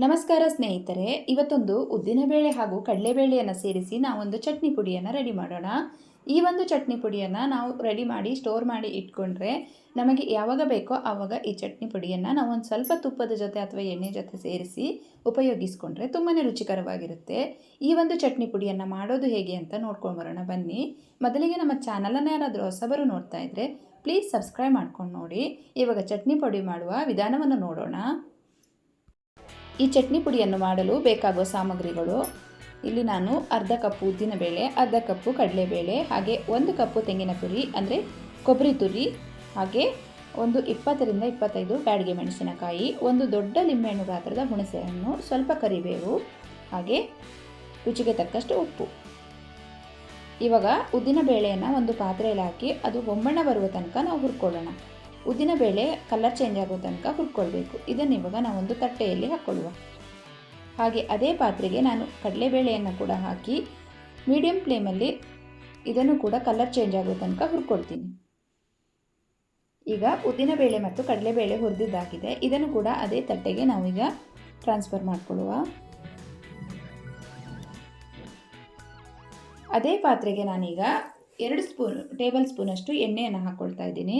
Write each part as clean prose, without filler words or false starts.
ನಮಸ್ಕಾರ ಸ್ನೇಹಿತರೆ, ಇವತ್ತೊಂದು ಉದ್ದಿನಬೇಳೆ ಹಾಗೂ ಕಡಲೆಬೇಳೆಯನ್ನು ಸೇರಿಸಿ ನಾವೊಂದು ಚಟ್ನಿ ಪುಡಿಯನ್ನು ರೆಡಿ ಮಾಡೋಣ. ಈ ಒಂದು ಚಟ್ನಿ ಪುಡಿಯನ್ನು ನಾವು ರೆಡಿ ಮಾಡಿ ಸ್ಟೋರ್ ಮಾಡಿ ಇಟ್ಕೊಂಡ್ರೆ ನಮಗೆ ಯಾವಾಗ ಬೇಕೋ ಆವಾಗ ಈ ಚಟ್ನಿ ಪುಡಿಯನ್ನು ನಾವು ಒಂದು ಸ್ವಲ್ಪ ತುಪ್ಪದ ಜೊತೆ ಅಥವಾ ಎಣ್ಣೆ ಜೊತೆ ಸೇರಿಸಿ ಉಪಯೋಗಿಸ್ಕೊಂಡ್ರೆ ತುಂಬಾ ರುಚಿಕರವಾಗಿರುತ್ತೆ. ಈ ಒಂದು ಚಟ್ನಿ ಪುಡಿಯನ್ನು ಮಾಡೋದು ಹೇಗೆ ಅಂತ ನೋಡ್ಕೊಂಡು ಬರೋಣ ಬನ್ನಿ. ಮೊದಲಿಗೆ ನಮ್ಮ ಚಾನಲನ್ನು ಯಾರಾದರೂ ಹೊಸಬರು ನೋಡ್ತಾ ಇದ್ದರೆ ಪ್ಲೀಸ್ ಸಬ್ಸ್ಕ್ರೈಬ್ ಮಾಡ್ಕೊಂಡು ನೋಡಿ. ಇವಾಗ ಚಟ್ನಿ ಪುಡಿ ಮಾಡುವ ವಿಧಾನವನ್ನು ನೋಡೋಣ. ಈ ಚಟ್ನಿ ಪುಡಿಯನ್ನು ಮಾಡಲು ಬೇಕಾಗುವ ಸಾಮಗ್ರಿಗಳು, ಇಲ್ಲಿ ನಾನು ಅರ್ಧ ಕಪ್ ಉದ್ದಿನಬೇಳೆ, ಅರ್ಧ ಕಪ್ಪು ಕಡಲೆಬೇಳೆ, ಹಾಗೆ 1 ಕಪ್ಪು ತೆಂಗಿನ ತುರಿ ಅಂದರೆ ಕೊಬ್ಬರಿ ತುರಿ, ಹಾಗೆ ಒಂದು 20 ರಿಂದ 25 ಬ್ಯಾಡಗೆ ಮೆಣಸಿನಕಾಯಿ, ಒಂದು ದೊಡ್ಡ ಲಿಂಬೆಹಣ್ಣು ಗಾತ್ರದ ಹುಣಸೆಹಣ್ಣು, ಸ್ವಲ್ಪ ಕರಿಬೇವು, ಹಾಗೆ ರುಚಿಗೆ ತಕ್ಕಷ್ಟು ಉಪ್ಪು. ಇವಾಗ ಉದ್ದಿನಬೇಳೆಯನ್ನು ಒಂದು ಪಾತ್ರೆಯಲ್ಲಿ ಹಾಕಿ ಅದು ಹೊಂಬಣ್ಣ ಬರುವ ತನಕ ನಾವು ಹುರ್ಕೊಳ್ಳೋಣ. ಉದ್ದಿನಬೇಳೆ ಕಲರ್ ಚೇಂಜ್ ಆಗೋ ತನಕ ಹುರ್ಕೊಳ್ಬೇಕು. ಇದನ್ನು ಇವಾಗ ನಾವೊಂದು ತಟ್ಟೆಯಲ್ಲಿ ಹಾಕ್ಕೊಳ್ಳುವ. ಹಾಗೆ ಅದೇ ಪಾತ್ರೆಗೆ ನಾನು ಕಡಲೆಬೇಳೆಯನ್ನು ಕೂಡ ಹಾಕಿ ಮೀಡಿಯಂ ಫ್ಲೇಮಲ್ಲಿ ಇದನ್ನು ಕೂಡ ಕಲರ್ ಚೇಂಜ್ ಆಗೋ ತನಕ ಹುರ್ಕೊಳ್ತೀನಿ. ಈಗ ಉದ್ದಿನಬೇಳೆ ಮತ್ತು ಕಡಲೆಬೇಳೆ ಹುರಿದಿದ್ದಾಗಿದೆ. ಇದನ್ನು ಕೂಡ ಅದೇ ತಟ್ಟೆಗೆ ನಾವೀಗ ಟ್ರಾನ್ಸ್ಫರ್ ಮಾಡಿಕೊಳ್ಳುವ. ಅದೇ ಪಾತ್ರೆಗೆ ನಾನೀಗ 2 ಟೇಬಲ್ ಸ್ಪೂನಷ್ಟು ಎಣ್ಣೆಯನ್ನು ಹಾಕ್ಕೊಳ್ತಾ ಇದ್ದೀನಿ.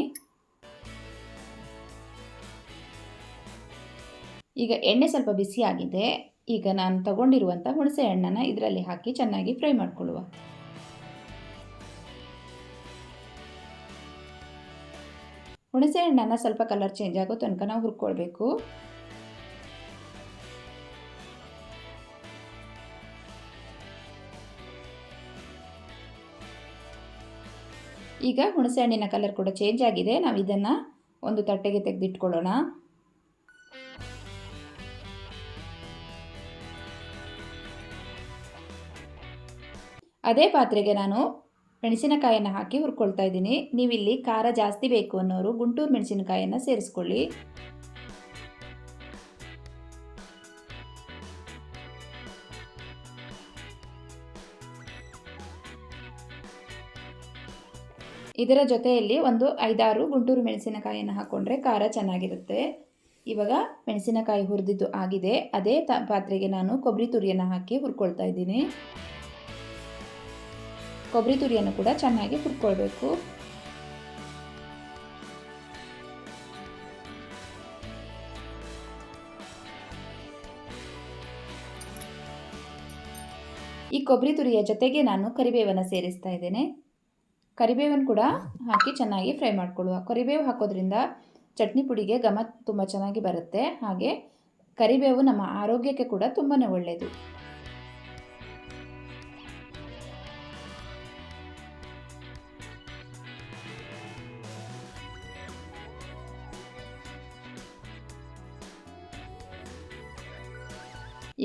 ಈಗ ಎಣ್ಣೆ ಸ್ವಲ್ಪ ಬಿಸಿಯಾಗಿದೆ. ಈಗ ನಾನು ತಗೊಂಡಿರುವಂಥ ಹುಣಸೆ ಹಣ್ಣನ್ನು ಇದರಲ್ಲಿ ಹಾಕಿ ಚೆನ್ನಾಗಿ ಫ್ರೈ ಮಾಡಿಕೊಳ್ಳುವ. ಹುಣಸೆ ಹಣ್ಣನ್ನು ಸ್ವಲ್ಪ ಕಲರ್ ಚೇಂಜ್ ಆಗೋ ತನಕ ನಾವು ಹುರ್ಕೊಳ್ಬೇಕು. ಈಗ ಹುಣಸೆ ಹಣ್ಣಿನ ಕಲರ್ ಕೂಡ ಚೇಂಜ್ ಆಗಿದೆ. ನಾವು ಇದನ್ನು ಒಂದು ತಟ್ಟೆಗೆ ತೆಗೆದಿಟ್ಕೊಳ್ಳೋಣ. ಅದೇ ಪಾತ್ರೆಗೆ ನಾನು ಮೆಣಸಿನಕಾಯಿಯನ್ನು ಹಾಕಿ ಹುರ್ಕೊಳ್ತಾ ಇದ್ದೀನಿ. ನೀವಿಲ್ಲಿ ಖಾರ ಜಾಸ್ತಿ ಬೇಕು ಅನ್ನೋರು ಗುಂಟೂರು ಮೆಣಸಿನಕಾಯಿಯನ್ನು ಸೇರಿಸ್ಕೊಳ್ಳಿ. ಇದರ ಜೊತೆಯಲ್ಲಿ ಒಂದು 5-6 ಗುಂಟೂರು ಮೆಣಸಿನಕಾಯಿಯನ್ನು ಹಾಕ್ಕೊಂಡ್ರೆ ಖಾರ ಚೆನ್ನಾಗಿರುತ್ತೆ. ಇವಾಗ ಮೆಣಸಿನಕಾಯಿ ಹುರಿದಿದ್ದು ಆಗಿದೆ. ಅದೇ ಪಾತ್ರೆಗೆ ನಾನು ಕೊಬ್ಬರಿ ತುರಿಯನ್ನು ಹಾಕಿ ಹುರ್ಕೊಳ್ತಾ ಇದ್ದೀನಿ. ಕೊಬ್ಬರಿ ತುರಿಯನ್ನು ಕೂಡ ಚೆನ್ನಾಗಿ ಹುರ್ಕೊಳ್ಬೇಕು. ಈ ಕೊಬ್ಬರಿ ತುರಿಯ ಜೊತೆಗೆ ನಾನು ಕರಿಬೇವನ್ನು ಸೇರಿಸ್ತಾ ಇದ್ದೇನೆ. ಕರಿಬೇವನ್ನು ಕೂಡ ಹಾಕಿ ಚೆನ್ನಾಗಿ ಫ್ರೈ ಮಾಡಿಕೊಳ್ಳುವ. ಕರಿಬೇವು ಹಾಕೋದ್ರಿಂದ ಚಟ್ನಿ ಪುಡಿಗೆ ಘಮ ತುಂಬ ಚೆನ್ನಾಗಿ ಬರುತ್ತೆ. ಹಾಗೆ ಕರಿಬೇವು ನಮ್ಮ ಆರೋಗ್ಯಕ್ಕೆ ಕೂಡ ತುಂಬಾ ಒಳ್ಳೆಯದು.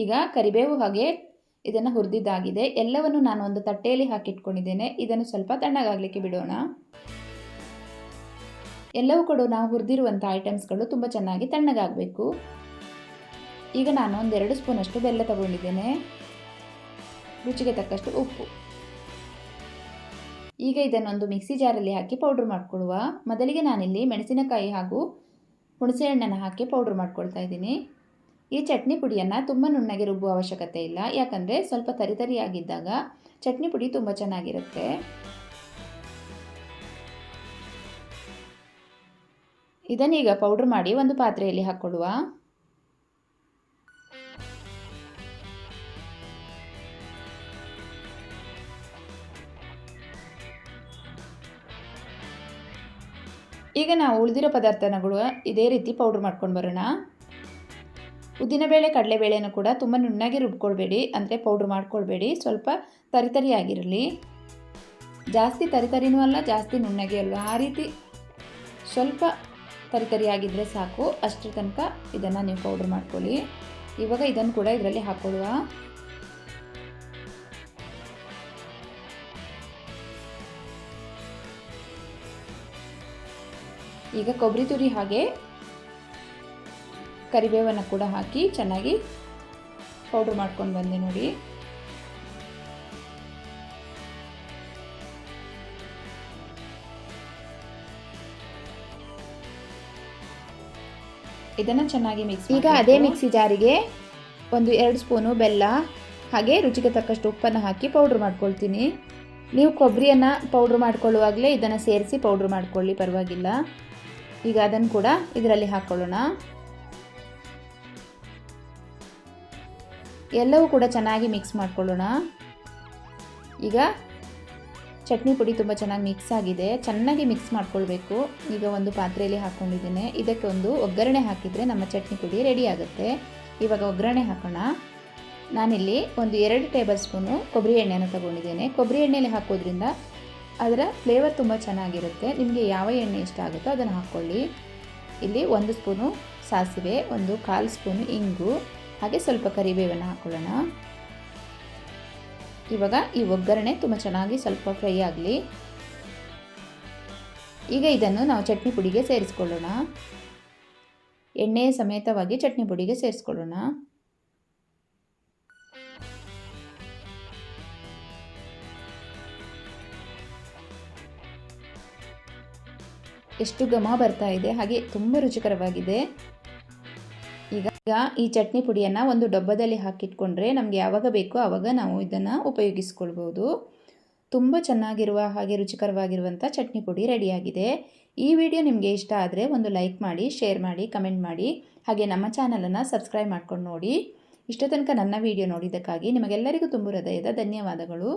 ಈಗ ಕರಿಬೇವು ಹಾಗೆ ಇದನ್ನು ಹುರಿದಿದ್ದಾಗಿದೆ. ಎಲ್ಲವನ್ನು ನಾನು ಒಂದು ತಟ್ಟೆಯಲ್ಲಿ ಹಾಕಿಟ್ಕೊಂಡಿದ್ದೇನೆ. ಇದನ್ನು ಸ್ವಲ್ಪ ತಣ್ಣಗಾಗಲಿಕ್ಕೆ ಬಿಡೋಣ. ಎಲ್ಲವೂ ಕೂಡ ನಾವು ಹುರಿದಿರುವಂಥ ಐಟಮ್ಸ್ಗಳು ತುಂಬ ಚೆನ್ನಾಗಿ ತಣ್ಣಗಾಗಬೇಕು. ಈಗ ನಾನು ಒಂದು 2 ಸ್ಪೂನಷ್ಟು ಬೆಲ್ಲ ತಗೊಂಡಿದ್ದೇನೆ. ರುಚಿಗೆ ತಕ್ಕಷ್ಟು ಉಪ್ಪು. ಈಗ ಇದನ್ನೊಂದು ಮಿಕ್ಸಿ ಜಾರಲ್ಲಿ ಹಾಕಿ ಪೌಡ್ರ್ ಮಾಡ್ಕೊಳ್ಳುವ. ಮೊದಲಿಗೆ ನಾನಿಲ್ಲಿ ಮೆಣಸಿನಕಾಯಿ ಹಾಗೂ ಹುಣಸೆಹಣ್ಣನ್ನು ಹಾಕಿ ಪೌಡ್ರ್ ಮಾಡ್ಕೊಳ್ತಾ ಇದ್ದೀನಿ. ಈ ಚಟ್ನಿ ಪುಡಿಯನ್ನು ತುಂಬ ನುಣ್ಣಗೆ ರುಬ್ಬುವ ಅವಶ್ಯಕತೆ ಇಲ್ಲ. ಯಾಕಂದರೆ ಸ್ವಲ್ಪ ತರಿತರಿಯಾಗಿದ್ದಾಗ ಚಟ್ನಿ ಪುಡಿ ತುಂಬ ಚೆನ್ನಾಗಿರುತ್ತೆ. ಇದನ್ನೀಗ ಪೌಡ್ರ್ ಮಾಡಿ ಒಂದು ಪಾತ್ರೆಯಲ್ಲಿ ಹಾಕ್ಕೊಳ್ಳುವ. ಈಗ ನಾವು ಉಳಿದಿರೋ ಪದಾರ್ಥಗಳು ಇದೇ ರೀತಿ ಪೌಡ್ರ್ ಮಾಡ್ಕೊಂಡು ಬರೋಣ. ಉದ್ದಿನಬೇಳೆ ಕಡಲೆಬೇಳೆನೂ ಕೂಡ ತುಂಬ ನುಣ್ಣಗೆ ರುಬ್ಕೊಳ್ಬೇಡಿ, ಅಂದರೆ ಪೌಡ್ರ್ ಮಾಡ್ಕೊಳ್ಬೇಡಿ. ಸ್ವಲ್ಪ ತರಿತರಿಯಾಗಿರಲಿ. ಜಾಸ್ತಿ ತರಿತರಿನೂ ಅಲ್ಲ, ಜಾಸ್ತಿ ನುಣ್ಣಗೆ ಅಲ್ಲ, ಆ ರೀತಿ ಸ್ವಲ್ಪ ತರಿತರಿಯಾಗಿದ್ದರೆ ಸಾಕು. ಅಷ್ಟರ ತನಕ ಇದನ್ನು ನೀವು ಪೌಡ್ರ್ ಮಾಡ್ಕೊಳ್ಳಿ. ಇವಾಗ ಇದನ್ನು ಕೂಡ ಇದರಲ್ಲಿ ಹಾಕ್ಕೊಳ್ಳುವ. ಈಗ ಕೊಬ್ಬರಿ ತುರಿ ಹಾಗೆ ಕರಿಬೇವನ್ನು ಕೂಡ ಹಾಕಿ ಚೆನ್ನಾಗಿ ಪೌಡ್ರ್ ಮಾಡ್ಕೊಂಡು ಬಂದೆ ನೋಡಿ. ಇದನ್ನು ಚೆನ್ನಾಗಿ ಮಿಕ್ಸ್. ಈಗ ಅದೇ ಮಿಕ್ಸಿ ಜಾರಿಗೆ ಒಂದು 2 ಸ್ಪೂನು ಬೆಲ್ಲ ಹಾಗೆ ರುಚಿಗೆ ತಕ್ಕಷ್ಟು ಉಪ್ಪನ್ನು ಹಾಕಿ ಪೌಡ್ರ್ ಮಾಡ್ಕೊಳ್ತೀನಿ. ನೀವು ಕೊಬ್ಬರಿಯನ್ನು ಪೌಡ್ರ್ ಮಾಡ್ಕೊಳ್ಳುವಾಗಲೇ ಇದನ್ನು ಸೇರಿಸಿ ಪೌಡ್ರ್ ಮಾಡ್ಕೊಳ್ಳಿ, ಪರವಾಗಿಲ್ಲ. ಈಗ ಅದನ್ನು ಕೂಡ ಇದರಲ್ಲಿ ಹಾಕ್ಕೊಳ್ಳೋಣ. ಎಲ್ಲವೂ ಕೂಡ ಚೆನ್ನಾಗಿ ಮಿಕ್ಸ್ ಮಾಡ್ಕೊಳ್ಳೋಣ. ಈಗ ಚಟ್ನಿ ಪುಡಿ ತುಂಬ ಚೆನ್ನಾಗಿ ಮಿಕ್ಸ್ ಆಗಿದೆ, ಚೆನ್ನಾಗಿ ಮಿಕ್ಸ್ ಮಾಡ್ಕೊಳ್ಬೇಕು. ಈಗ ಒಂದು ಪಾತ್ರೆಯಲ್ಲಿ ಹಾಕ್ಕೊಂಡಿದ್ದೇನೆ. ಇದಕ್ಕೆ ಒಂದು ಒಗ್ಗರಣೆ ಹಾಕಿದರೆ ನಮ್ಮ ಚಟ್ನಿ ಪುಡಿ ರೆಡಿ ಆಗುತ್ತೆ. ಇವಾಗ ಒಗ್ಗರಣೆ ಹಾಕೋಣ. ನಾನಿಲ್ಲಿ ಒಂದು 2 ಟೇಬಲ್ ಸ್ಪೂನು ಕೊಬ್ಬರಿ ಎಣ್ಣೆಯನ್ನು ತಗೊಂಡಿದ್ದೇನೆ. ಕೊಬ್ಬರಿ ಎಣ್ಣೆಯಲ್ಲಿ ಹಾಕೋದ್ರಿಂದ ಅದರ ಫ್ಲೇವರ್ ತುಂಬ ಚೆನ್ನಾಗಿರುತ್ತೆ. ನಿಮಗೆ ಯಾವ ಎಣ್ಣೆ ಇಷ್ಟ ಆಗುತ್ತೋ ಅದನ್ನು ಹಾಕ್ಕೊಳ್ಳಿ. ಇಲ್ಲಿ 1 ಸ್ಪೂನು ಸಾಸಿವೆ, 1/4 ಸ್ಪೂನು ಇಂಗು ಹಾಗೆ ಸ್ವಲ್ಪ ಕರಿಬೇವನ್ನು ಹಾಕ್ಕೊಳ್ಳೋಣ. ಇವಾಗ ಈ ಒಗ್ಗರಣೆ ತುಂಬ ಚೆನ್ನಾಗಿ ಸ್ವಲ್ಪ ಫ್ರೈ ಆಗಲಿ. ಈಗ ಇದನ್ನು ನಾವು ಚಟ್ನಿ ಪುಡಿಗೆ ಸೇರಿಸ್ಕೊಳ್ಳೋಣ. ಎಣ್ಣೆ ಸಮೇತವಾಗಿ ಚಟ್ನಿ ಪುಡಿಗೆ ಸೇರಿಸ್ಕೊಳ್ಳೋಣ. ಎಷ್ಟು ಘಮ ಬರ್ತಾ ಇದೆ, ಹಾಗೆ ತುಂಬ ರುಚಿಕರವಾಗಿದೆ. ಈಗ ಈ ಚಟ್ನಿ ಪುಡಿಯನ್ನು ಒಂದು ಡಬ್ಬದಲ್ಲಿ ಹಾಕಿಟ್ಕೊಂಡ್ರೆ ನಮಗೆ ಯಾವಾಗ ಬೇಕೋ ಆವಾಗ ನಾವು ಇದನ್ನು ಉಪಯೋಗಿಸ್ಕೊಳ್ಬೋದು. ತುಂಬ ಚೆನ್ನಾಗಿರುವ ಹಾಗೆ ರುಚಿಕರವಾಗಿರುವಂಥ ಚಟ್ನಿ ಪುಡಿ ರೆಡಿಯಾಗಿದೆ. ಈ ವಿಡಿಯೋ ನಿಮಗೆ ಇಷ್ಟ ಆದರೆ ಒಂದು ಲೈಕ್ ಮಾಡಿ, ಶೇರ್ ಮಾಡಿ, ಕಮೆಂಟ್ ಮಾಡಿ, ಹಾಗೆ ನಮ್ಮ ಚಾನಲನ್ನು ಸಬ್ಸ್ಕ್ರೈಬ್ ಮಾಡ್ಕೊಂಡು ನೋಡಿ. ಇಷ್ಟ ತನಕ ನನ್ನ ವಿಡಿಯೋ ನೋಡಿದ್ದಕ್ಕಾಗಿ ನಿಮಗೆಲ್ಲರಿಗೂ ತುಂಬ ಹೃದಯದ ಧನ್ಯವಾದಗಳು.